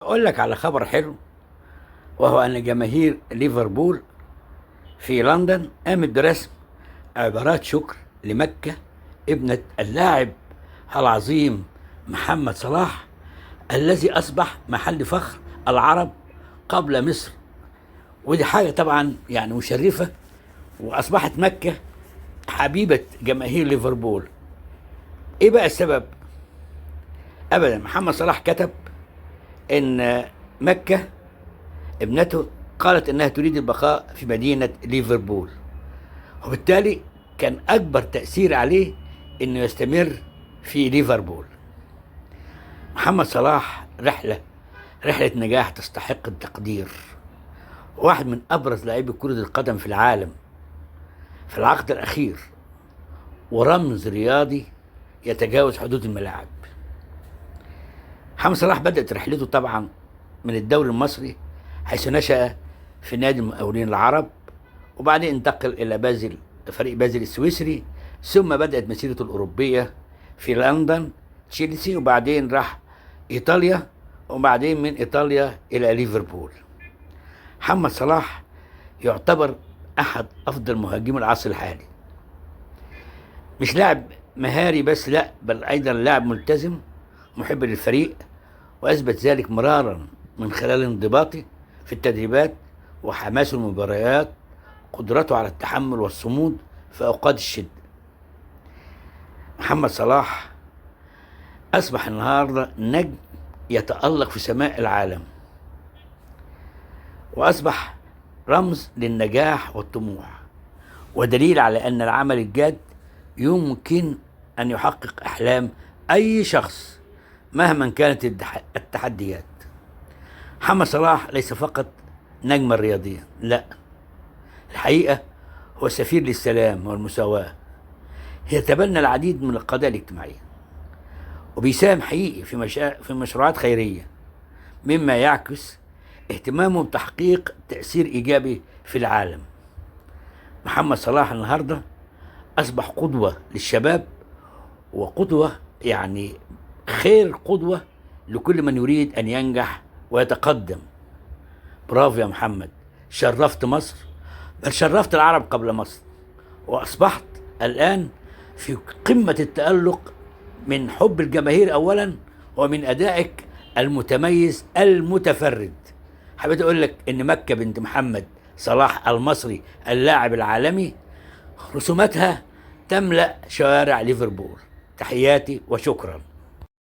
أقول لك على خبر حلو، وهو أن جماهير ليفربول في لندن قامت برسم عبارات شكر لمكة ابنة اللاعب العظيم محمد صلاح، الذي أصبح محل فخر العرب قبل مصر. ودي حاجة طبعا يعني مشرفة، وأصبحت مكة حبيبة جماهير ليفربول. إيه بقى السبب؟ أبدا، محمد صلاح كتب إن مكة ابنته قالت انها تريد البقاء في مدينة ليفربول، وبالتالي كان اكبر تأثير عليه انه يستمر في ليفربول. محمد صلاح رحلة نجاح تستحق التقدير، واحد من ابرز لاعبي كرة القدم في العالم في العقد الاخير، ورمز رياضي يتجاوز حدود الملاعب. محمد صلاح بدأت رحلته طبعا من الدوري المصري، حيث نشأ في نادي المقاولين العرب، وبعدين انتقل إلى فريق بازل السويسري، ثم بدأت مسيرته الأوروبية في لندن تشيلسي، وبعدين راح إيطاليا، وبعدين من إيطاليا إلى ليفربول. محمد صلاح يعتبر أحد أفضل مهاجمي العصر الحالي، مش لاعب مهاري بس، لا بل أيضا لاعب ملتزم محب للفريق، وأثبت ذلك مرارا من خلال انضباطه في التدريبات وحماسه المباريات، قدرته على التحمل والصمود في أوقات الشدة. محمد صلاح أصبح النهاردة نجم يتألق في سماء العالم، وأصبح رمز للنجاح والطموح، ودليل على أن العمل الجاد يمكن أن يحقق أحلام أي شخص مهما كانت التحديات. محمد صلاح ليس فقط نجما رياضيا، لا، الحقيقة هو سفير للسلام والمساواة، يتبنى العديد من القضايا الاجتماعية، وبيساهم حقيقي في مشروعات خيرية، مما يعكس اهتمامه بتحقيق تأثير إيجابي في العالم. محمد صلاح النهاردة أصبح قدوة للشباب، وقدوة يعني خير قدوة لكل من يريد أن ينجح ويتقدم. برافو يا محمد، شرفت مصر، بل شرفت العرب قبل مصر، وأصبحت الآن في قمة التألق من حب الجماهير أولا، ومن أدائك المتميز المتفرد. حبيت أقول لك إن مكة بنت محمد صلاح المصري اللاعب العالمي رسوماتها تملأ شوارع ليفربول. تحياتي وشكرا.